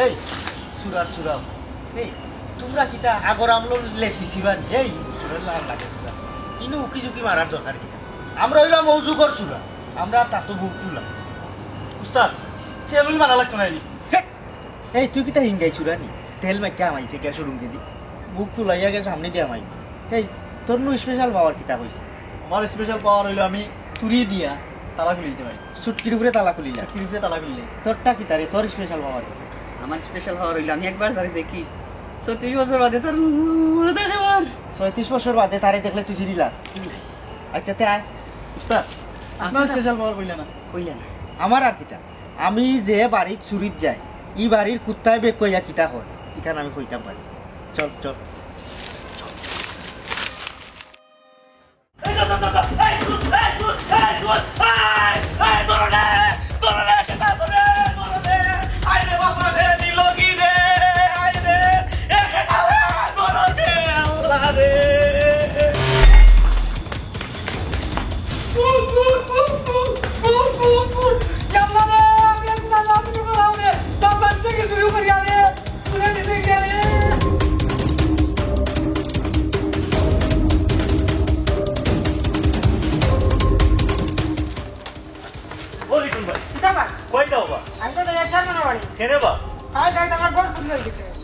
এই সুরা সুরা এই তোমরা কিটা আগর আমলো লেখিছিবান এই সুরা লাল লাগে সুরা ইনু উকি ঝুঁকি মারার দরকার কি আমরা হইলাম মৌজুকর সুরা আমরা তাতো বুক তুলা উস্তাদ চেয়ারম্যান মারা লাগতো না এই তুই কিটা হিঙ্গাই সুরা নি তেল মাইকে আমাই থেকে শুরু দিদি বুক তুলাইয়া গেছে সামনে দিয়ে আমাই এই তোর নু স্পেশাল পাওয়ার কিতা কইছে আমার স্পেশাল পাওয়ার হইলো আমি তুরি দিয়া তালা খুলে দিতে পারি সুটকির উপরে তালা খুলি না চুটকির উপরে তালা খুললে তোরটা কিতা রে তোর স্পেশাল পাওয়ার আমার স্পেশাল পাওয়ার হইলো আমি একবার তারে দেখি 36 বছর বাদে তার মুড়ে দেখে আমার 36 বছর বাদে তারে দেখলে তুই ফিরিলা আচ্ছা তে আয় উস্তাদ আপনার স্পেশাল পাওয়ার কইলা না কইলা না আমার আর কিতা আমি যে বাড়ির চুরিত যাই ই বাড়ির কুত্তায় বেক কইয়া কিতা হয় এখানে আমি কইতাম পারি চল চল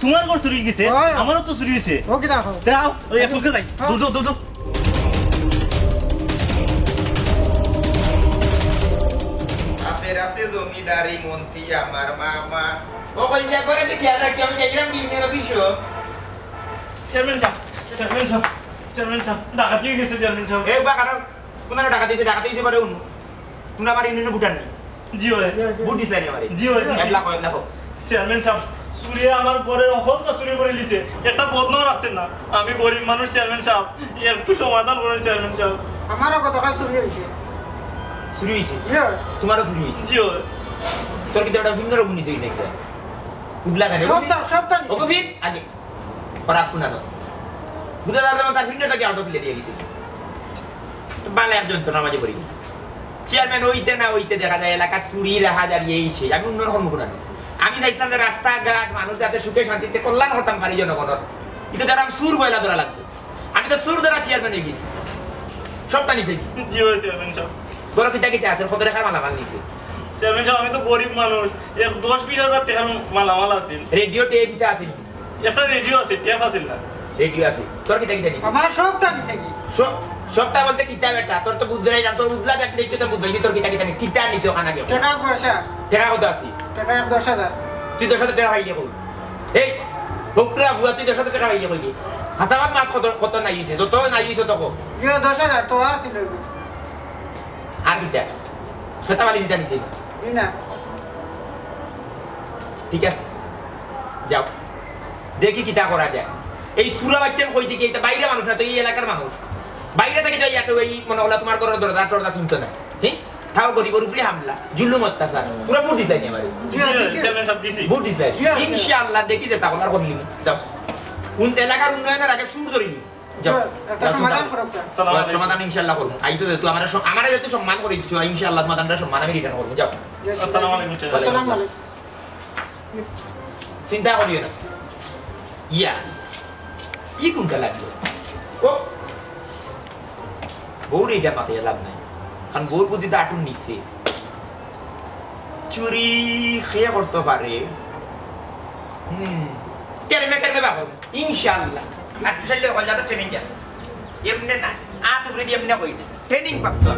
তোমার ঘর চুরি গেছে আমারও তো চুরি হয়েছে ওকে দেখো দাও ওই একলকে যাই দো আপের আছে জমিদারি মন্ত্রী আমার মামা ও কইয়া করে দেখি আর কি আমি যাইলাম দিনের অফিস চেয়ারম্যান সাহেব ডাকাতি হয়ে গেছে চেয়ারম্যান সাহেব এই বা কারণ কোন টাকা দিয়েছে পারে উন তুমি আমার ইউনিয়নে ভুটান নি জি হয় ভোট দিছ না আমারে জি হয় 1 লাখ চেয়ারম্যান সাহেব চুরি আমার ঘরের অহন্ত চুরি করে লিছে একটা বদনাম আছে না আমি গরিব মানুষ চেয়ারম্যান সাহেব একটু সমাধান করেন চেয়ারম্যান সাহেব আমারও গতকাল চুরি হয়েছে চুরি হইছে তোমারও চুরি হইছে জি হয় তোর কি একটা ভিন্ন রকম নিছে নাকি উদলা না সপ্তাহ ওকে ফিট আগে পরাস কোনা না বুঝা দাদা তার ভিন্নটাকে আউট ফিলে দিয়ে গেছে তো বাংলা একজন তো নামাজে পড়ি চেয়ারম্যান হইতে দেখা যায় এলাকা চুরি রাহা দাঁড়িয়ে এইছে আমি অন্যরকম কোনা আমি চাইছিলাম যে রাস্তাঘাট মানুষ যাতে সুখে শান্তিতে কল্যাণ করতাম পারি জনগণের এটা দ্বারা আমি সুর বয়লা ধরা লাগবে আমি তো সুর দ্বারা চেয়ারম্যান হয়ে গেছি সবটা নিচে জি হয় চেয়ারম্যান সাহেব গরম পিঠা কেটে আছে কত টাকার মালামাল নিছে চেয়ারম্যান সাহেব আমি তো গরিব মানুষ 10-20 হাজার টাকার মালামাল আছে রেডিও টেপ দিতে আছে একটা রেডিও আছে ট্যাপ আছে না রেডিও আছে তোর কিটা নিছে আমার সপ্তাহ নিছে কি সবটা বলতে কিতা বেটা তোর তো বুদ্ধ নাই তোর উদলা দেখতে দেখতে তো বুদ্ধ তোর কিতা নিছে ওখানে গিয়ে টাকা পয়সা টাকা কত আছে টাকা 10,000 তুই 10,000 টাকা পাইলে কই এই বকরা বুয়া তুই 10,000 টাকা পাইলে কই হাসাবাত মাছ কত নাই হইছে যত নাই হইছে তক যে 10,000 তো আছিল আর কিটা সেটা বালি দিতে নিছে না ঠিক আছে যাও দেখি কিটা করা যায় এই সুরা বাচ্চার কই দিকে এটা বাইরে মানুষ না তো এই এলাকার মানুষ বাইরে থেকে যাই এত এই মনে হলো তোমার ঘরের দরজা শুনতো না হ্যাঁ তাও গরিবের উপরে হামলা জুলুম অত্যাচার পুরো বুট দিছ না আমারে চেয়ারম্যান সাহেব দিছি বুট দিছ ইনশাআল্লাহ দেখি যে তাহলে আর করলি যাও কোন এলাকার উন্নয়নের আগে সুর ধরিনি যাও সমাধান করব সমাধান ইনশাআল্লাহ করব আইছো তুই আমারে যত সম্মান করে দিছো ইনশাআল্লাহ সমাধানটা সম্মান আমি রিটার্ন করব যাও আসসালামু আলাইকুম আসসালামু আলাইকুম চিন্তা করিও না ই কোনটা লাগলো ও বউর এইটা মাথায় লাভ নাই কারণ বউর বুদ্ধিটা আটুন নিচ্ছে চুরি খেয়ে করতে পারে কেরমে বাবু ইনশাআল্লাহ আর চাইলে হল ট্রেনিং যাবে এমনি না তুই এমনি কই না ট্রেনিং পাবো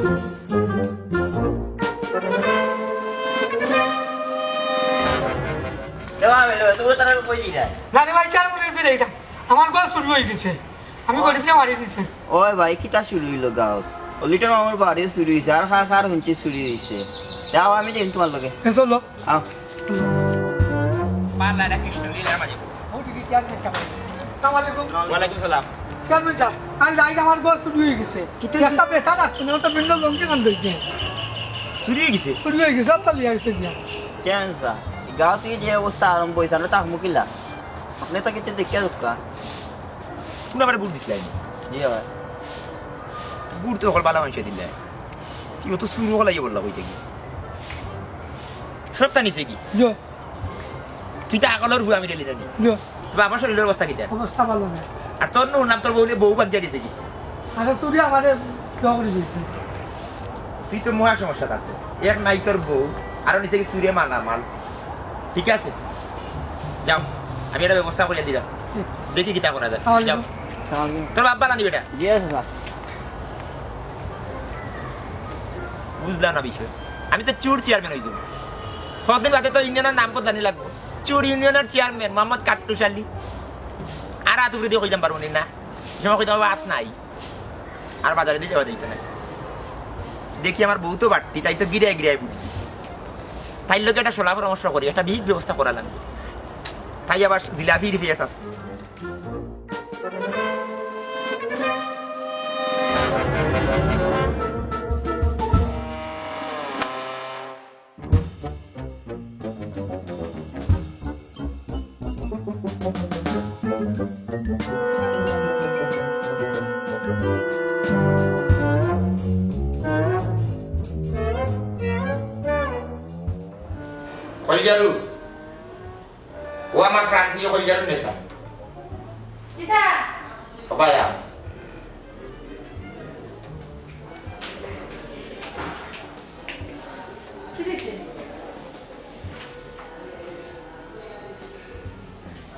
আমার বাস শুরু হয়ে গেছে আমি গরিবটা মারি দিছে ওই ভাই কিতা চুরি হইল গাঁৱত অলিটা আমার বাড়ি চুরি হয়েছে আর খার শুনছি চুরি হয়েছে যাও আমি দেখি তোমার লগে চলো আও পাল্লাটা কৃষ্ণ লীলার মাঝে ওয়ালাইকুম সালাম কেমন যা আর লাইট আমার বাস শুরু হয়ে গেছে একটা বেটা আসছে না তো বিন্দু লঙ্কি কান দিয়েছে চুরি হয়ে গেছে শুরু হয়ে গেছে তাহলে আইছে গিয়া কেন গাঁৱত থেকে যে অবস্থা আরম্ভ হয়েছে আমরা তাক মুকিলা আপনি তো কিছু দেখিয়া দোকা তুমি আমার বুট দিছিলেন জি ভাই বুট তো সকল বালা মানুষ দিলে তুই তো শুরু হলাই বললা কই থেকে সবটা নিছে কি তুই তো আগলের ভুয়া আমি রেলি জানি তবে আমার শরীরের অবস্থা কিটা অবস্থা ভালো না আর তোর নাম তোর বউ বাদ দিয়ে দিছে কি আরে চুরি আমাদের জবরি দিয়েছে তুই তো মহা সমস্যা আছে এক নাই তোর বউ আরো নিচে কি চুরিয়ে মাল না মাল ঠিক আছে যাও আমি একটা ব্যবস্থা করে দিলাম দেখি কিটা করা যায় যাও তোর বাবা না দিবে এটা জি আছে স্যার বুঝলাম না বিষয় আমি তো চুর চেয়ারম্যান হয়ে যাবো কতদিন বাদে তো ইউনিয়নের নাম জানি লাগবো চুর ইউনিয়নের চেয়ারম্যান মোহাম্মদ কাট্টুস আলী আর আত উপরে দিয়ে কইতাম পারবো না সময় কইতে হবে আত নাই আর বাজারে দিয়ে যাওয়া যাইতো না দেখি আমার বউ তো বাড়তি তাই তো গিরায় গিরায় বুঝি তাই লোক একটা সোলা পরামর্শ করি একটা বিহিত ব্যবস্থা করা লাগবে তাই আবার জিলাপি রিফিয়াস আছে কলজারু ও আমার প্রাণ প্রিয় কলজারু নেশা দিদা বায়া কি দিছে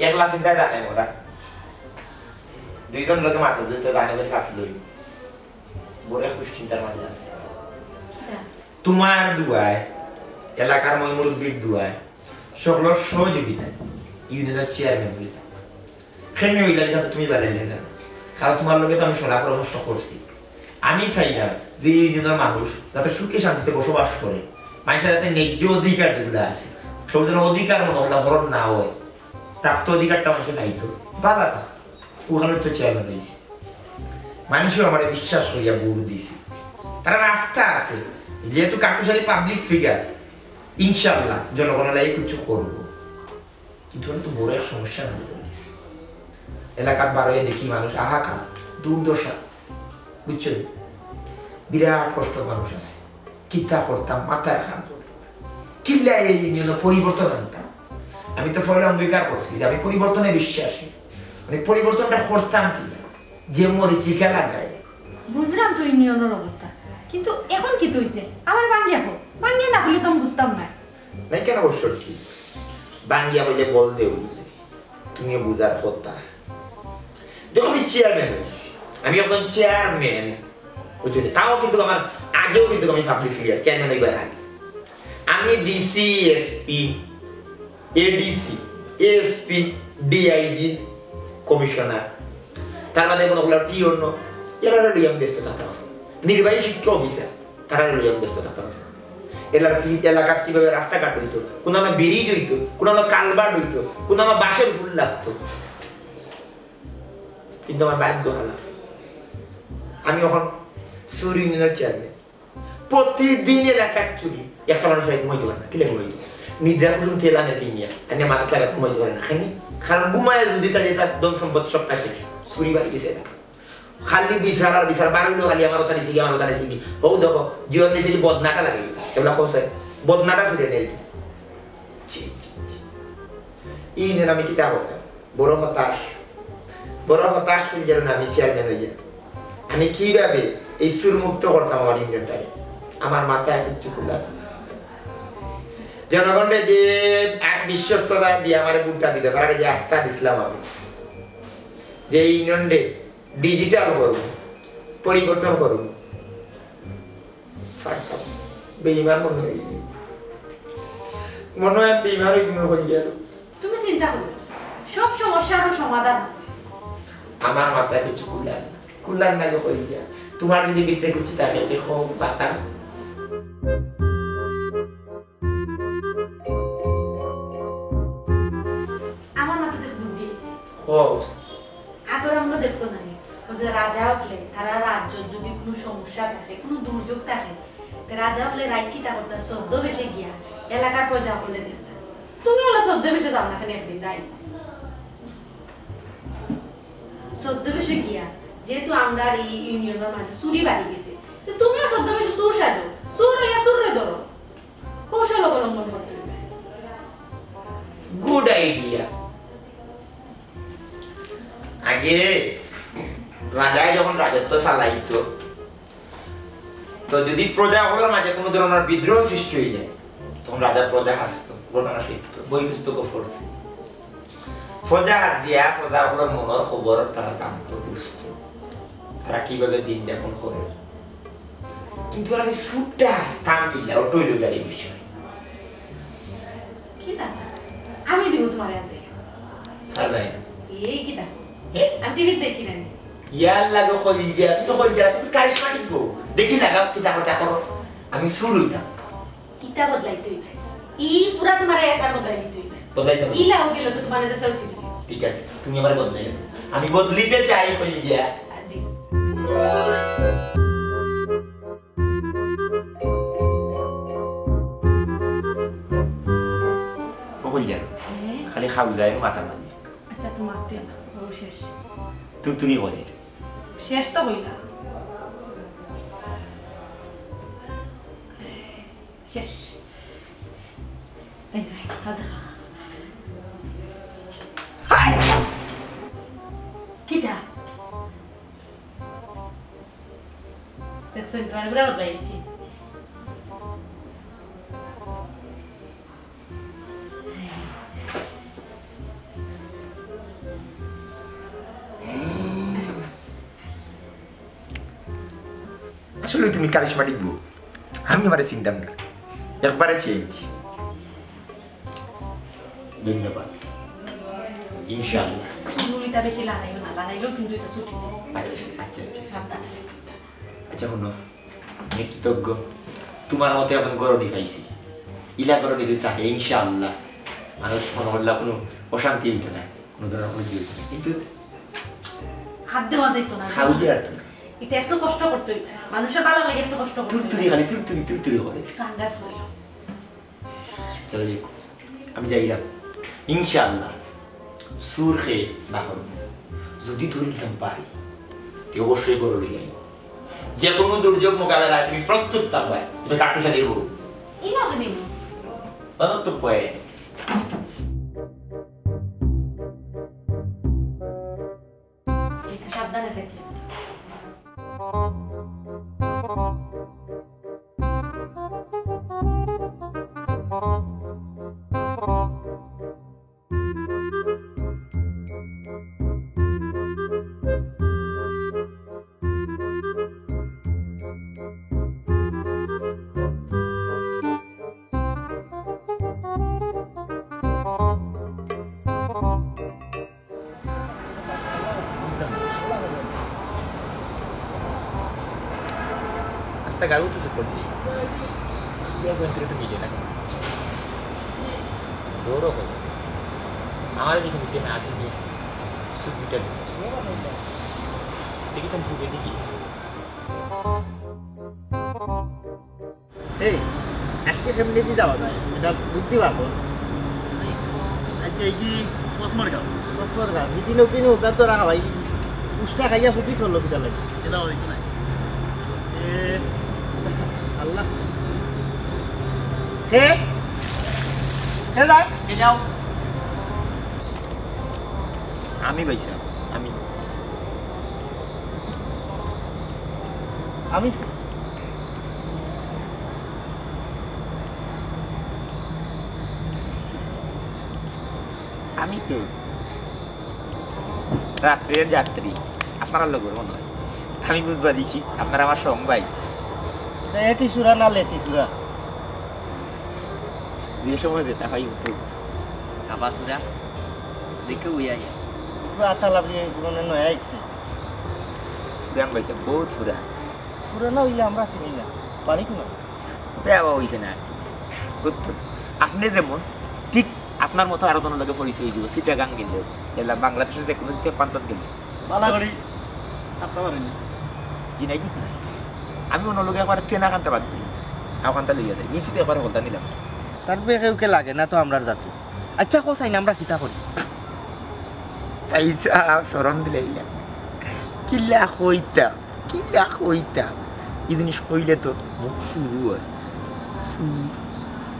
একলা চিন্তা জানে ওরা দুইজন লোকে মাথা যেতে জানে করে কাটি ধরি বড় এক চিন্তার মাঝে আছে তোমার দুয়ায় এলাকার মুরব্বীর দুয়ায় সকল সহযোগিতায় ইউনিয়নের চেয়ারম্যান হইলাম সেখানে হইলাম যাতে তুমি বেড়াই নিলাম কারণ তোমার লোকে তো আমি সোলা পরামর্শ করছি আমি চাইলাম যে ইউনিয়নের মানুষ যাতে সুখে শান্তিতে বসবাস করে মানুষের যাতে ন্যায্য অধিকার যেগুলো আছে সব যেন অধিকার মনে হলো বরং না হয় প্রাপ্ত অধিকারটা মানুষের নাই তো বাধা ওখানে তো চেয়ারম্যান হয়েছে মানুষও আমার বিশ্বাস হইয়া ভোট দিছে তারা আস্থা আছে যেহেতু কাকুশালী পাবলিক ফিগার ইনশাল্লাহ জনগণের লাগে কিছু করবো কিন্তু তো বড় এক সমস্যা এলাকার বারোয় দেখি মানুষ হাহাকার দুর্দশা বুঝছো বিরাট কষ্ট মানুষ আছে কিতা করতাম মাথায় খান কিল্লা এই নিয়ে পরিবর্তন আনতাম আমি তো ফলে অঙ্গীকার করছি যে আমি পরিবর্তনে বিশ্বাসী মানে পরিবর্তনটা করতাম কি যে মরিচিকা লাগায় বুঝলাম তো ইউনিয়নের অবস্থা কিন্তু এখন কি হইছে আমার বাঙ্গিয়া হোক বাঙ্গিয়া না হলে তো আমি বুঝতাম না নাই কেন অবশ্য কি বাঙ্গিয়া বলে বল দেও বুঝে তুমি বুঝার কথা দেখো আমি চেয়ারম্যান হয়েছি আমি একজন চেয়ারম্যান বুঝলি তাও কিন্তু আমার আগেও কিন্তু আমি পাবলিক ফিগার চেয়ারম্যান হইবার আগে আমি DC SP ADC SP DIG commissioner তার বাদে কোনগুলো পিওন এরা লিয়াম ব্যস্ত থাকতাম নির্বাহী শিক্ষা অফিসার তারা লিয়াম ব্যস্ত থাকতাম এলাকার কিভাবে রাস্তাঘাট হইতো কোন আমার ব্রিজ হইতো কোন আমার কালভার্ট হইতো কোন আমার বাঁশের ফুল লাগতো কিন্তু আমার ভাগ্য হালাফ আমি এখন চুরি ইউনিয়নের চেয়ারম্যান প্রতিদিন এলাকার চুরি একটা মানুষ ঘুমাইতে পারে না কিলে ঘুমাইতো নিদ্রা কুসুম তেলা নেই নিয়ে এনে মাথা লাগা ঘুমাইতে পারে না কারণ ঘুমায় যদি তার দম সম্পদ সপ্তাহ শেষ চুরি বাড়ি গেছে না খালি বিচার আর বিচার বাড়িলো খালি আমার ওটা নিছি আমার ওটা নিছি হৌ দেখো জীবন নিচে বদনাটা লাগে এগুলা খোঁজে বদনাটা ছুটে নেই এই নেন আমি কিতা করতাম বড় হতাশ যেন আমি চেয়ারম্যান হয়ে যাই আমি কিভাবে এই সুর মুক্ত করতাম আমার ইউনিয়নটাকে আমার মাথায় কিছু খুলা জনগণের যে এক বিশ্বস্ততা দিয়ে আমার বুটটা দিল তারা যে আস্থা দিছিলাম আমি যে ইউনিয়নরে ডিজিটাল করবো পরিবর্তন করবো বেইমান মনে হয় বেইমান হয়ে গেল তুমি চিন্তা করো সব সমস্যারও সমাধান আছে আমার মাথায় কিছু কুলার না হয়ে গিয়া তোমার যদি বিদ্যে কিছু থাকে দেখো বাতা আমার মাথাতে বুদ্ধি আছে ও আগর আমরা দেখছো না যে রাজা উঠলে তারা রাজ্য যদি কোনো সমস্যা থাকে কোনো দুর্যোগ থাকে রাজা উঠলে রায় কি তা করতে সদ্য বেশে গিয়া এলাকার প্রজা বলে দিত তুমি হলো সদ্য বেশে যাও না কেন একদিন তাই সদ্য বেশে গিয়া যেহেতু আমরা এই ইউনিয়নের মাঝে চুরি বাড়ি গেছে তুমিও সদ্য বেশে সুর সাজো সুর হইয়া সুর ধরো কৌশল অবলম্বন করতে হবে গুড যদি প্রজা হলোর মাঝে কোনো ধরনের বিদ্রোহ সৃষ্টি হয়ে যায় তখন রাজা প্রজা হাসত ঘটনা সত্য বই পুস্তক পড়ছে প্রজা হাজিয়া প্রজা হলোর মনের খবর তারা জানতো বুঝতো তারা কিভাবে দিন যাপন করে কিন্তু আমি সুটটা আসতাম কিনা ও টইল গাড়ি বিষয় কি না আমি দিব তোমার হাতে আর ভাই এই কি দেখো আমি টিভি দেখি না ইয়ার লাগো কই যা তুই তো কই যা তুই কারিশমাটিক গো দেখি লাগা কি কথা করো আমি শুরু হইতাম কিতা বদলাইতে হইবে ই পুরা তোমার একবার বদলাইতে হইবে বদলাই যাবে ইলাও দিল তো তোমার কাছে সৌছিল ঠিক আছে তুমি আমার বদলাই যাবে আমি বদলিতে চাই কই যা বকুল যা খালি খাও যায় মাথা মারি আচ্ছা তোমার তে ও শেষ তুমি বলে শেষ তো হইলা শেষ এই নাই খাদা কিটা দেখছেন তোমার বড় বদলাইছি আসলে তুমি কারিশমাটিক গো আমি আমারে চিন্তাম না একবারে চেঞ্জ ধন্যবাদ ইনশাআল্লাহ নুলিটা বেশি লাগাইও না লাগাইলেও কিন্তু এটা ছুটি যায় আচ্ছা আচ্ছা আচ্ছা সাবধানে আচ্ছা শুনো আমি কৃতজ্ঞ তোমার মতে এখন গরণি পাইছি ইলা গরণি যদি থাকে ইনশাআল্লাহ মানুষ মনে হল্লা কোনো অশান্তি হইতে না কোনো ধরনের কোনো হইতে না কিন্তু হাত দেওয়া যেত না খাউলি আর তো না এটা একটু কষ্ট করতে হইবে মানুষের ভালো লাগে একটু কষ্ট করতে তুরতুরি খালি তুরতুরি করে কান্দাস হইল চলো দেখো আমি যাইলাম ইনশাআল্লাহ সুর খেয়ে না করবো যদি ধরিতাম পারি তে অবশ্যই গরুড়ি যাইব যে কোনো দুর্যোগ মোকাবেলায় তুমি প্রস্তুত থাকবে তুমি কাটুসা দিব ইনা হনিম অনন্ত পয়ে সাবধানে থাকি hasta galuto se colpì. Io ho entrato in video, Loro kok. Awal di kemudian aslinya sudah. Jadi kan juga tinggi. এই আজকে ফ্যামিলি দিয়ে যাওয়া যায় এটা বুদ্ধি পাবো আচ্ছা এই কি কসমর গাও কসমর গা দিদিনও কিনে ওটা তো রাখা ভাই উষ্টা খাইয়া ছুটি চললো কিটা লাগে এটা হইতো না আল্লাহ হে হে যাই কে যাও আমি ভাইসা আমি আমি আমি তো রাত্রের যাত্রী আপনারা লোকের মনে হয় আমি বুঝবা দিচ্ছি আপনারা আমার সঙ্গ ভাই এটা এটি সুরা না লেটি সুরা যে সময় যেতে হয় উঠু Apa sudah? Dikau ya ya. পুরো আতা লাগি পুরনো নয় আইছে গান ভাইসা বহুত ফুরা পুরনো হইলে আমরা চিনি না পারি কি না দেওয়া হয়েছে না বুঝতো আপনি যেমন ঠিক আপনার মতো আরো জনের লোকে পরিচয় হয়ে যাব চিটাগাং গেলে এলা বাংলাদেশের যে কোনো দিকে পান্তত গেলে বালা করি আপনি পারেন জি নাই কি আমি অন্য লোকে একবার ট্রেনা কানতে বাদ দিই আওখানটা লইয়া যাই নিচিতে একবার বলতা নিলাম তারপরে কেউকে লাগে না তো আমরা জাতি আচ্ছা কোসাই না আমরা কিতা করি পয়সা সরম দিলে ইলা কিলা হইতা এই জিনিস হইলে তো মুখ শুরু হয় সুর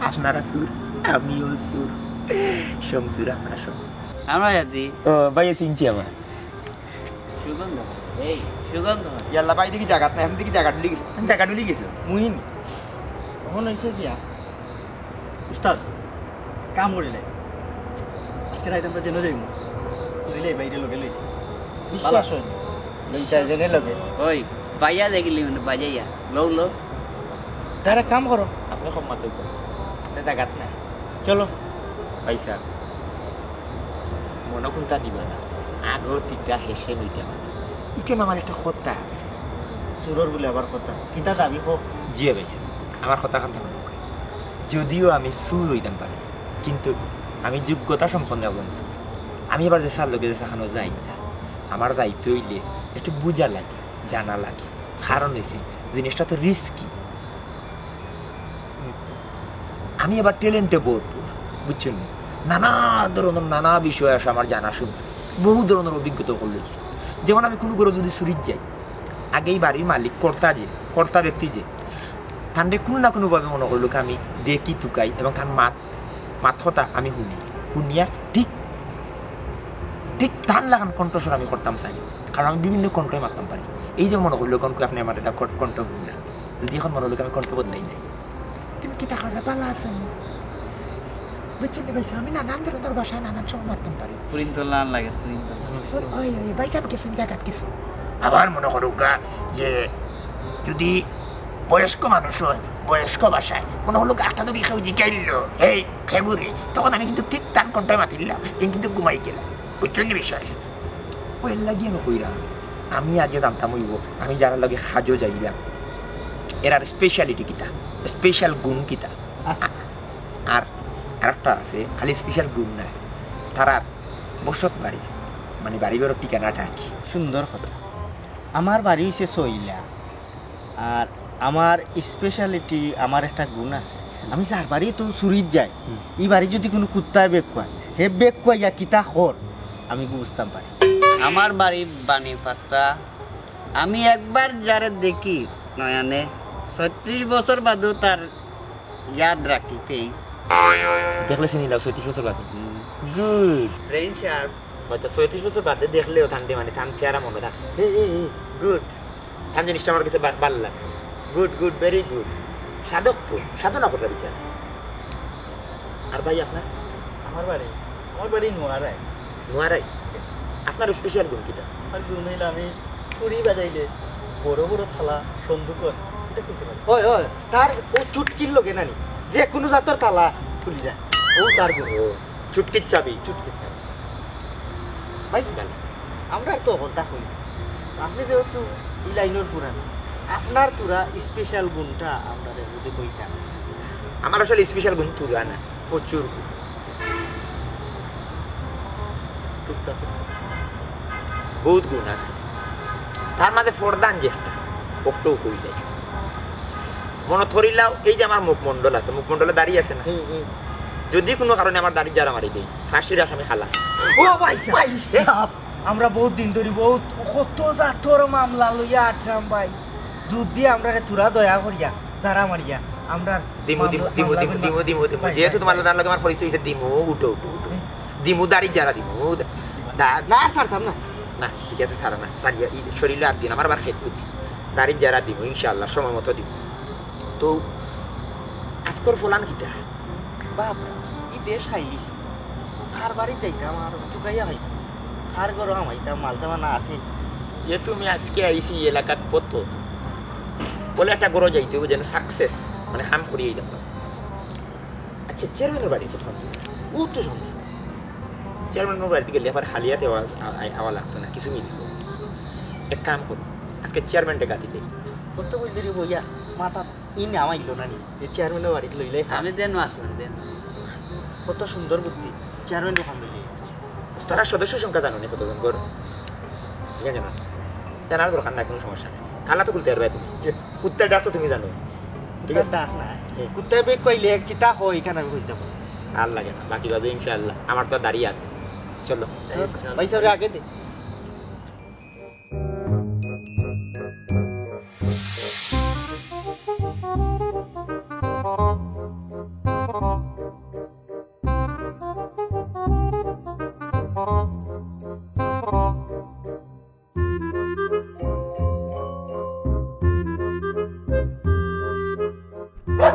আপনারা সুর আমিও সুর শমসুর আপনারা সব Apa ya di? ও ভাই চিনছি আমার Syukur dong. এই সুগন্ধ ইয়াল্লা বাই দেখি জায়গা না এখন দেখি জায়গা ডুলি গেছে জায়গা ডুলি গেছে মুহিন তখন হয়েছে গিয়া উস্তাদ কাম করিলে আজকে রাইতে আমরা জেনে যাইব বুঝলে বাইরে লোকে লই বিশ্বাস হয় লইটা জেনে লগে ওই বাইয়া দেখিলি মানে বাজাইয়া লও লও তারা কাম করো আপনি কম মাত্র জায়গা না চলো পয়সা মনে কোনটা দিবে না আগর টিকা হেসে হইতে পারে ইকেন আমার একটা কথা আছে সুরর বলে আবার কথা কিতা দাবি হোক জিয়ে পাইছে আমার কথা কান থাকবে যদিও আমি সুর হইতাম পারি কিন্তু আমি যোগ্যতা সম্পন্ন একজন সুর। আমি এবার যে সার লোকে যে সাহানো যাই না আমার দায়িত্ব হইলে একটু বোঝা লাগে জানা লাগে কারণ হয়েছে জিনিসটা তো রিস্কি আমি এবার ট্যালেন্টে বোধ বুঝছেন নানা ধরনের নানা বিষয় আসে আমার জানা শুনতে বহু ধরনের অভিজ্ঞতা করলে যেমন আমি কোনো করে যদি চুরির যাই আগেই বাড়ির মালিক কর্তা ব্যক্তি যে ঠান্ডে কোনো না কোনোভাবে মনে করলো আমি দেখি টুকাই এবং তার মাথা আমি শুনিয়া ঠিক ঠিক ধান লাগান কণ্ঠস্বর আমি করতাম চাই কারণ আমি বিভিন্ন কণ্ঠই মারতাম পারি এই যে মনে করলো কণ্ঠ আপনি আমার এটা কণ্ঠ শুনলেন যদি এখন মনে হলো আমি কণ্ঠ বদলাই নাই তুমি কি টাকা পালা আছেন বুঝছেন ভাইসা আমি নানান ধরনের বাসায় নানান সময় মারতাম পারি পুরিন তো লান লাগে পুরিন তো ভাইসা গেছেন জায়গাত গেছেন আবার মনে করো যে যদি বয়স্ক মানুষ হয় বয়স্ক বাসায় মনে হলো গাছটা তো বিষয় জিকাইল এই ফেগুরে তখন আমি কিন্তু ঠিক টান কণ্ঠায় মাতিলাম কিন্তু ঘুমাই গেলাম বুঝছেন বিষয় ওই লাগিয়ে আমি কইরা আমি আগে জানতাম হইব আমি যারা লাগে হাজো যাইলাম এরার স্পেশালিটি কিতা স্পেশাল গুণ কিতা আর আরেকটা আছে খালি স্পেশাল গুণ নাই তারা বসত বাড়ি মানে বাড়ি বেরো ঠিকানাটা আর কি সুন্দর কথা আমার বাড়ি হচ্ছে সইলা আর আমার স্পেশালিটি আমার একটা গুণ আছে আমি যার বাড়ি তো চুরিত যাই এই বাড়ি যদি কোনো কুত্তায় বেগ পায় হে বেগ পাইয়া কিতা হর আমি বুঝতাম পারি আমার বাড়ি বানি পাত্তা আমি একবার যারে দেখি নয়নে 36 বছর বাদও তার ইয়াদ রাখি ফেস দেখলে চিনি লাও 36 বছর বাদে গুড ব্রেইন শার্প হয়তো 36 বছর বাদে দেখলেও থানতে মানে থান চেহারা মনে থাক গুড থান জিনিসটা আমার কাছে ভালো লাগছে গুড গুড ভেরি গুড সাধক তো সাধনা করতে বিচার আর ভাই আপনার আমার বাড়ি নোয়ারাই আপনার স্পেশাল গুণ কিটা আর গুণ হইলে আমি চুরি বাজাইলে বড় বড় থালা সন্দুক এটা করতে পারি ওই তার ও চুটকির লোকে নানি যে কোনো জাতর থালা খুলি যায় ও তার গুণ চুটকির চাবি পাইছি কেন আমরা তো অবস্থা করি আপনি যেহেতু এই লাইনের পুরান আপনার তোরা স্পেশাল গুণটা আমরা যদি কইতাম আমার আসলে স্পেশাল গুণ তুলা না প্রচুর গুণ বহুত গুণ আছে তার মাঝে ফরদান যে পকটও কই দেয় মনে ধরিলাও এই যে আমার মুখমণ্ডল আছে মুখমণ্ডলে দাঁড়িয়ে আছে না যদি কোনো কারণে আমার দাড়ি যারা মারি দেয় ফাঁসির আসামি খালা ও ভাই সাহেব আমরা বহুত দিন ধরে বহুত কত জাতর মামলা লইয়া আটরাম ভাই যদি আমরা তোরা দয়া করিয়া যারা মারিয়া আমরা দিমু যেহেতু তোমার লাগে আমার পরিচয় হয়েছে দিমু উঠো দিমু দাড়ি যারা দিমু না ছাড়তাম না না ঠিক আছে সারা না সারিয়া শরীরে আর দিন আমার আবার খেত দিই দাড়ি যারা দিব ইনশাল্লাহ সময় মতো দিব তো আজকর ফলান কিটা বাপ এই দেশ খাইলিছি আর বাড়ি যাইতাম আর চুকাইয়া খাইতাম আর গরম আমাইতাম মালতামা না আছে যেহেতু আমি আজকে আইসি এলাকাত কত বলে একটা গরো যাইতে হবে যেন সাকসেস মানে হাম করিয়ে যাবো আচ্ছা চেয়ারম্যানের বাড়ি কোথাও ও তো সম্ভব চেয়ারম্যানের বাড়িতে গেলে আবার খালিয়াতে আওয়া লাগতো না কিছু মিলব এক কাম করো আজকে চেয়ারম্যানটা গাড়ি দেয় কত বলতে রে বইয়া মাথা ইন আমাইলো না নি এই চেয়ারম্যানের বাড়িতে লইলে আমি দেন আসুন দেন কত সুন্দর বুদ্ধি চেয়ারম্যানের ওখান থেকে তারা সদস্য সংখ্যা জানো না কতজন গর জানো না জানার দরকার নাই কোনো সমস্যা নেই খালা তো খুলতে পারবে তুমি কুত্তার ডাক তো তুমি জানো ঠিক আছে ডাক না কুত্তায় বেগ কইলে কিতা হয় এখানে আমি কইতে পারি আর লাগে না বাকি বাজে ইনশাআল্লাহ আমার তো দাঁড়িয়ে আছে চলো ভাই সাহেব আগে দে মাল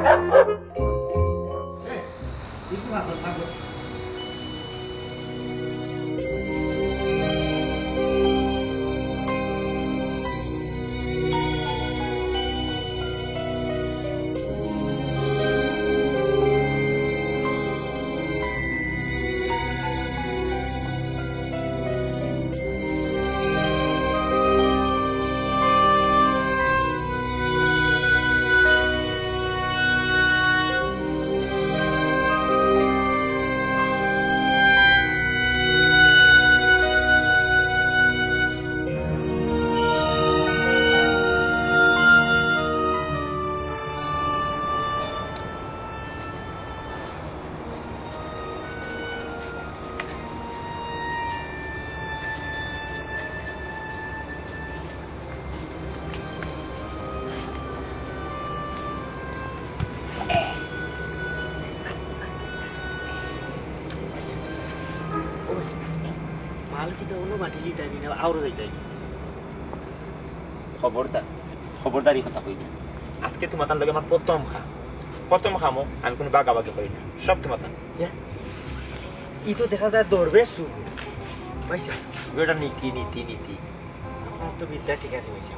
কি তো কোনো মাটি লিটাই না আউর হয়ে যায় খবরদারি কথা কইবি আজকে তোমার তার লগে আমার প্রথম খামো আমি কোনো বাগাবাগি করি না সব তোমার তার ই তো দেখা যায় দৌড়বে শুরু পাইছে ওটা নীতি আমার তো বিদ্যা ঠিক আছে পাইছে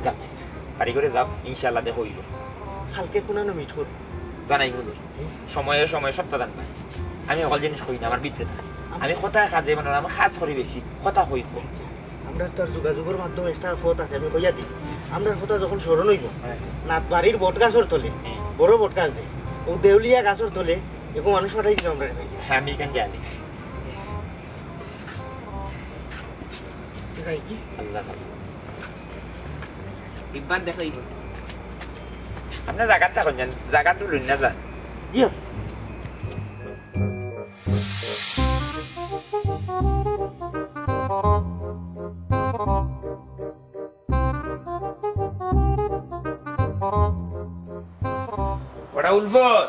যাচ্ছি বাড়ি করে যাও ইনশাল্লাহ দেখো হইব হালকে কোনো মিঠুর জানাই বলো সময়ে সপ্তাহ দান পাই আমি অকল জিনিস করি না আমার বিদ্যে থাকে আমি কথা কাজে মানে আমার কাজ করি বেশি কথা হইব আমরা তো আর যোগাযোগের মাধ্যমে একটা পথ আছে আমি কইয়া দিই আমরা কথা যখন স্মরণ হইব নাত বাড়ির বট গাছর তলে বড় বট গাছ যে ও দেউলিয়া গাছর তলে এরকম মানুষ পাঠাই দিল আমরা হ্যাঁ আমি কেন জানি যাই কি আল্লাহ একবার দেখাইব আপনার জায়গার থাকুন জান জায়গা তো লই না যান জিও ওটা উলফত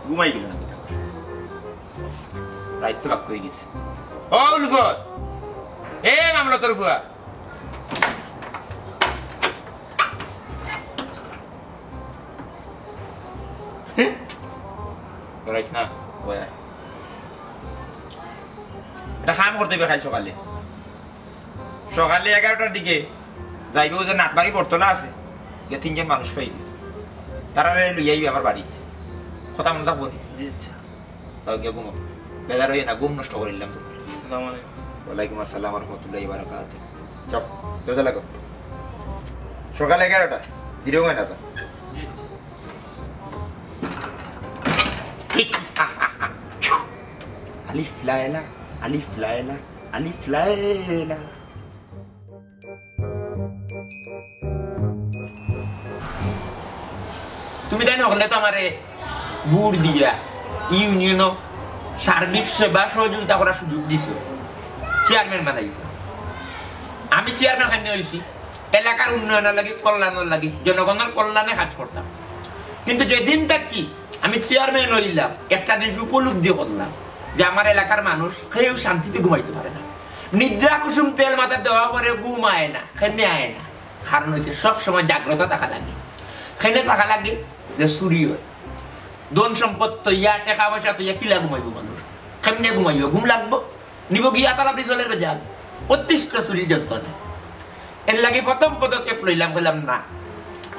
ঘুমাই গেল না রাইত বাক করে গেছে ও উলফত এ মামলা তোর ফুয়া করাইস না এটা কাম করতে হবে খালি সকালে 11টার দিকে যাইবে ওদের নাটবাড়ি বর্তলা আছে যে 3জন মানুষ পাইবে তারা লইয়াইবে আমার বাড়ি কথা মনে থাকবো তাও গিয়ে ঘুমো বেজার হইয়া না ঘুম নষ্ট করে নিলাম তো আসসালামু আলাইকুম ওয়ালাইকুম আসসালাম রহমতুল্লাহি ওয়া বারাকাতুহু চপ দরজা লাগো সকাল 11টা দিরেও না তো আলিফ লাইলা তুমি তাই নহলে তো আমারে বুড় দিয়া ইউনিয়ন সার্বিক সেবা সহযোগিতা করার সুযোগ দিছ চেয়ারম্যান বানাইছে আমি চেয়ারম্যান খান হয়েছি এলাকার উন্নয়নের লাগে কল্যাণের লাগে জনগণের কল্যাণে কাজ করতাম কিন্তু যেদিন থাকি আমি চেয়ারম্যান হইলাম একটা জিনিস উপলব্ধি করলাম যে আমার এলাকার মানুষ কেউ শান্তিতে ঘুমাইতে পারে না নিদ্রা কুসুম তেল মাথা দেওয়া পরে ঘুম আয় না খেনে আয় না কারণ হয়েছে সবসময় জাগ্রত থাকা লাগে খেনে থাকা লাগে যে চুরি হয় ধন সম্পদ তৈয়া টাকা পয়সা তৈয়া কিলা ঘুমাইব মানুষ কেমনে ঘুমাইব ঘুম লাগবো নিব গিয়া তালা চলে যান অতিষ্ঠ চুরির যত্ন এর লাগে প্রথম পদক্ষেপ লইলাম বললাম না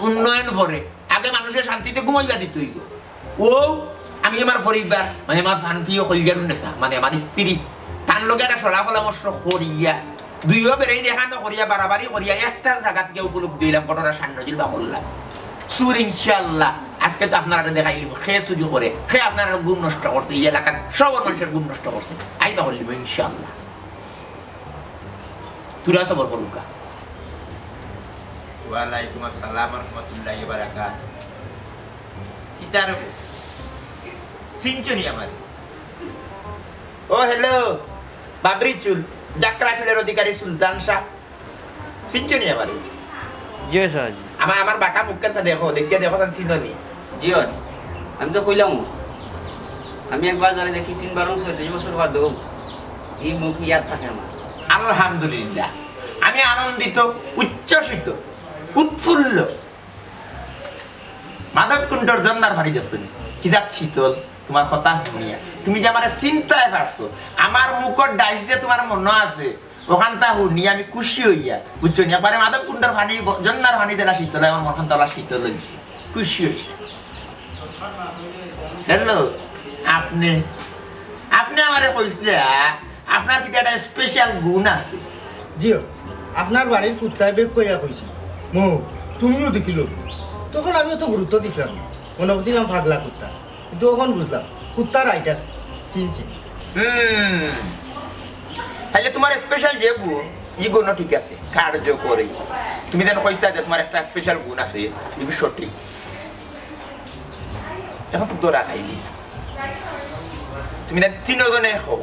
উন্নয়ন ভরে আগে মানুষের শান্তিতে ঘুমাইবা দিতে হইব ও আমি আমার পরিবার মানে আমার ফানফিও হইয়ার নেশা মানে আমার স্ত্রী তার লগে একটা সলা পরামর্শ করিয়া দুইও বেড়ে দেখানো করিয়া বাড়াবাড়ি করিয়া একটা জায়গা থেকে উপলব্ধি হইলাম ঘটনা সান্নজিল বা করলাম সুর ইনশাল্লাহ আজকে তো আপনারা দেখাই দিব খে চুরি করে খে আপনারা গুম নষ্ট করছে এই এলাকার সব মানুষের গুম নষ্ট করছে আইবা বলিব ইনশাল্লাহ তুরা সবর করুকা ওয়ালাইকুম আসসালাম রহমতুল্লাহি ওয়া বারাকাতুহু কিতার সিনচনি আমার ও হ্যালো বাবরি চুল যাত্রা চুলের অধিকারী সুলতান শাহ সিনচনি আমার জি স্যার আমার বাটা মুখটা দেখো দেখিয়ে দেখো সিননি জিয়ন আমি তো কইলাম আমি একবার জানি দেখি 3 12 36 বছর বাদ দেব এই মুখ ইয়াদ থাকে আমার। আলহামদুলিল্লাহ, আমি আনন্দিত, উচ্ছ্বসিত, উৎফুল্ল। মাধব কুণ্ডর জন্নার ভারি যাচ্ছেন কি যাক শীতল তোমার কথা শুনিয়া। তুমি যে আমার চিন্তায় পারছো, আমার মুখর ডাইস যে তোমার মনে আছে ওখানটা শুনি আমি খুশি হইয়া, বুঝছো নি? একবারে মাধব কুণ্ডর ভানি জন্নার ভানি জেলা শীতল, আমার মন তলা শীতল হয়েছে, খুশি হইয়া। হ্যালো, আপনি আপনি আমারে কইছিলে আপনার কি একটা স্পেশাল গুণ আছে? জিও আপনার বাড়ির কুত্তায় বেগ কইয়া কইছি মো তুমিও দেখিল, তখন আমি অত গুরুত্ব দিছিলাম না। মনে করছিলাম পাগলা কুত্তা, কিন্তু তখন বুঝলাম কুত্তার আইটা চিনছে। তাহলে তোমার স্পেশাল যে গুণ, এই গুণ ঠিক আছে, কার্য করে। তুমি যেন কইতা যে তোমার একটা স্পেশাল গুণ আছে, এগুলো সঠিক। এখন তো দৌড়া খাই দিস, তুমি না তিনজনে খো,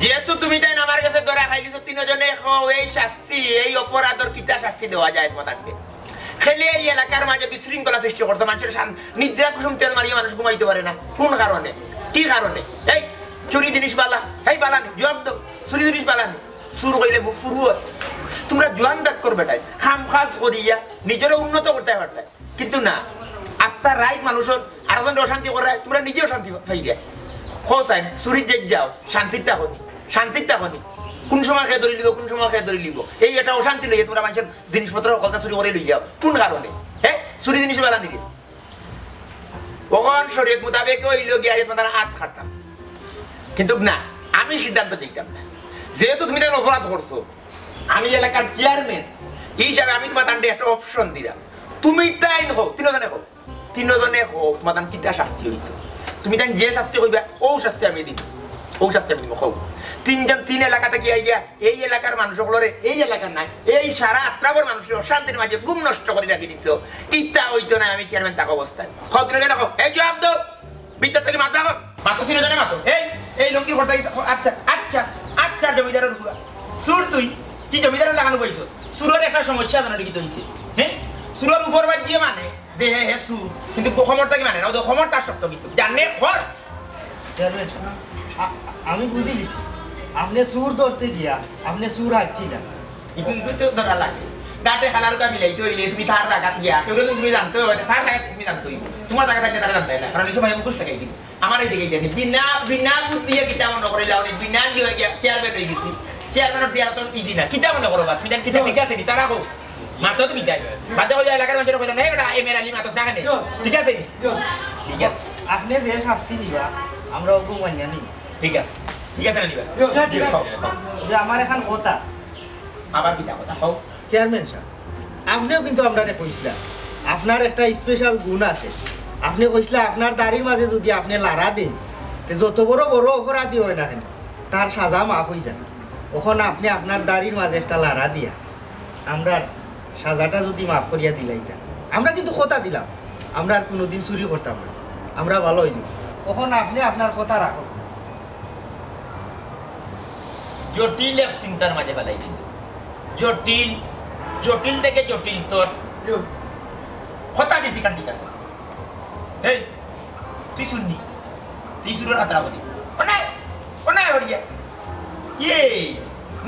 যেহেতু তুমি তাই আমার কাছে দৌড়া খাই দিছো, তিনজনে খো এই শাস্তি, এই অপরাধের কিতা শাস্তি দেওয়া যায় তোমাকে? খেলে এই এলাকার মাঝে বিশৃঙ্খলা সৃষ্টি করতো, মানুষের নিদ্রা কুসুম তেল মারিয়ে মানুষ ঘুমাইতে পারে না। কোন কারণে, কি কারণে? এই চুরি জিনিস বালা, এই বালানি জবাব দাও, চুরি জিনিস বালানি, সুর কইলে মুখ ফুরু। তোমরা জোয়ান দাগ করবে তাই খাম খাজ করিয়া নিজেরও উন্নত করতে পারবে, কিন্তু না, আস্থা রাইট মানুষের আরেকজনকে অশান্তি করে, তোমরা নিজেও শান্তি পাই দেয়। খোসাইন চুরি যে যাও, শান্তির থাকি, শান্তির থাকি। কোন সময় খেয়ে ধরে লিব, কোন সময় খেয়ে ধরে লিব, এই একটা অশান্তি লইয়া তোমরা মানুষের জিনিসপত্র কথা চুরি করে লই যাও। কোন কারণে? হ্যাঁ, চুরি জিনিস বেলা দিকে ওখান শরীয়ত মোতাবেক হইল গিয়ে তোমার হাত খাটতাম, কিন্তু না, আমি সিদ্ধান্ত দিতাম না। যেহেতু তুমি তার অপরাধ করছো, আমি এলাকার চেয়ারম্যান এই হিসাবে আমি তোমার তান্ডে একটা অপশন দিলাম। তুমি তাই হো, তিনজনে হো, তিনজনে হো, তোমার তান কিতা শাস্তি হইতো। তুমি তাই যে শাস্তি হইবা ও শাস্তি আমি দিব, ও শাস্তি আমি দিব। হো তিনজন তিন এলাকা থেকে আইয়া এই এলাকার মানুষগুলোরে, এই এলাকার নাই, এই সারা আত্রাবর মানুষের অশান্তির মাঝে গুম নষ্ট করে রাখি দিচ্ছ। ইত্যা হইতো না আমি চেয়ারম্যান থাকা অবস্থায়। খাও তিনজনে রাখো, এই জবাব দাও, ভিতর থেকে মাথা রাখো, মাথো তিনজনে মাথো। এই এই লঙ্কির ঘরটা আচ্ছা আচ্ছা আচ্ছা, জমিদারের হুয়া সুর, তুই কি জমিদারের লাগানো বইছো? সুরের একটা সমস্যা জানা কি হয়েছে? হ্যাঁ, সুরের উপর বাদ দিয়ে মানে যে হ্যাঁ হ্যাঁ সুর, কিন্তু খমরটা কি মানে না, ওদের খমর তার শক্ত, কিন্তু জানে খর। আমি বুঝি লিছি, আপনি সুর ধরতে গিয়া আপনি সুর হাঁটছি না, তো ধরা লাগে গাটে খালার কা মিলাইতে হইলে তুমি তার জায়গা গিয়া সেগুলো তুমি জানতে হবে, তার জায়গা তুমি জানতে হইব, তোমার জায়গা থাকলে তারা জানতে হয় না, কারণ এই সময় মুখোশ লাগাই দিব। আমার এই দিকে জানি বিনা বিনা বুদ্ধি কিতা মনে করিলা, বিনা চেয়ারম্যান হয়ে গেছি, চেয়ারম্যানের চেয়ার তো ইজি না, কিতা মনে করবা তুমি? জানি কিতা ঠিক আছে নি, তারা হোক মাতো তুমি যাই বাদে হইলে এলাকার মানুষের কইলা নাই, বেটা এমএর আলী মাতো না কেন, ঠিক আছে নি? ঠিক আছে, আপনি যে শাস্তি নিবা আমরা ওগু মানিয়া নিব। ঠিক আছে, ঠিক আছে না নিবা? যে আমার এখন কথা আবার কিতা কথা খাও। চেয়ারম্যান সাহেব, আপনিও কিন্তু আমরা কইছিলেন আপনার একটা স্পেশাল গুণ আছে। আপনি কইছিলেন আপনার দাড়ির মাঝে যদি আপনি লাড়া দেন, যত বড় বড় অপরাধী হয় না কেন তার সাজা মাফ হয়ে যায়। ওখানে আপনি আপনার দাড়ির মাঝে একটা লাড়া দিয়া আমরা সাজাটা যদি মাফ করিয়া দিলাইটা, আমরা কিন্তু কথা দিলাম আমরা আর কোনোদিন চুরি করতাম না, আমরা ভালো হয়ে যাব। ওখানে আপনি আপনার কথা রাখো। জটিল এক চিন্তার মাঝে ফেলাই দিন, জটিল জটিল থেকে জটিল তোর কথা দিছি কান, ঠিক আছে? এই তুই শুননি, তুই শুরুর হাতরা বলি ওনাই ওনাই বলিয়া ইয়ে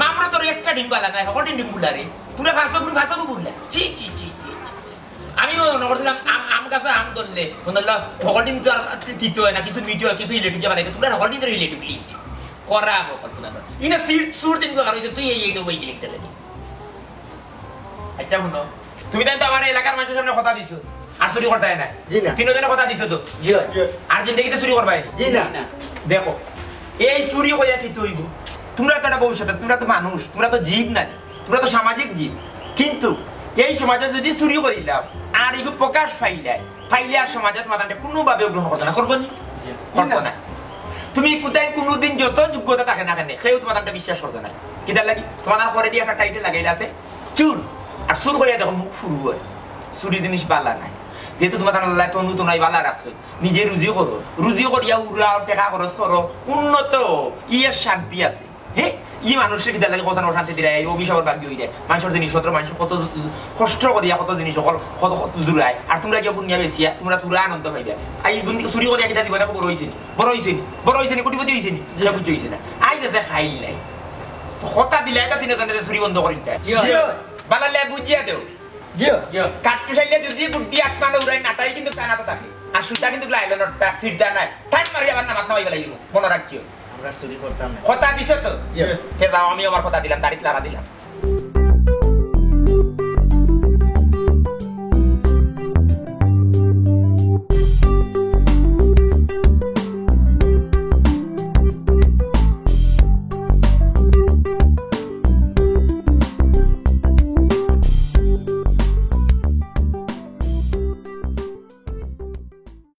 মামরা তোর একটা ডিম বালা নাই, হকটিন ডিম বুলারে পুরো ভাষা বুললা চি চি চি চি। আমি মনে করছিলাম আম গাছে আম ধরলে মনে হলো হকটিন তো আর দিতে হয় না, কিছু মিডিয়া কিছু ইলেকট্রিক বানাই, তোমরা হকটিন তো রিলেটিভ লিছি করা কথা না, ইনা সিট সুর দিন তো কারণে তুই এই নবই লিখতে লাগি। আচ্ছা শুনো, তুমি তো আমার এলাকার মানুষের সামনে কথা দিছো, আর চুরি করতে হয় না? জি না। তিনজনে কথা দিছো তো? জি আর জিন্দগিতে চুরি করবাই? জি না। দেখো এই চুরি করিয়া কি তৈব, তোমরা তো একটা ভবিষ্যৎ, তোমরা তো মানুষ, তোমরা তো জীব না, তোমরা তো সামাজিক জীব, কিন্তু এই সমাজে যদি চুরি করিলাম আর এগুলো প্রকাশ পাইলে আর সমাজে তোমার কোনোভাবে গ্রহণ করতো না, করবো না। তুমি কোথায় কোনোদিন যত যোগ্যতা থাকে না কেন সেও তোমার বিশ্বাস করতো না, কিতার লাগি তোমার ঘরে দিয়ে একটা টাইটেল লাগাইলে আছে চুর, আর চুর করিয়া দেখো মুখ ফুরু হয়। চুরি জিনিস বালা নাই, যেহেতু তোমার আল্লাহ তো নতুন বালা রাখছো, নিজে রুজি করো, রুজি করিয়া উড়াও, টেকা খরচ করো, উন্নত ইয়ের শান্তি আছে। হ্যাঁ, ই মানুষের কিতা লাগে কোথাও অশান্তি দিয়ে এই অভিশাপের ভাগ্য হয়ে যায়, মানুষের জিনিসপত্র মানুষ কত কষ্ট করিয়া কত জিনিস কত কত জুড়ায়, আর তোমরা কেউ গুনিয়া বেশিয়া তোমরা পুরা আনন্দ পাইবে। আই চুরি করিয়া কিতা দিব না, বড় হয়েছে নি কোটিপতি হয়েছে নি, বুঝতে হয়েছে না। আই গেছে খাইল নাই তো কথা দিলে এটা তিনজনে চুরি বন্ধ করি দেয় জিও বালালে বুঝিয়া দেও জিও কাটু চাইলে যদি বুদ্ধি আসমানে উড়াই নাটাই কিন্তু টানা তো থাকে আর সুতা কিন্তু লাইলনের ডাক সিরটা নাই ঠান মারি আবার নামাত নামাই গেলাই দিব মনে রাখিও আমরা চুরি করতাম না কথা দিছ তো জিও তে যাও আমি আমার কথা দিলাম দাড়িতে লাগা দিলাম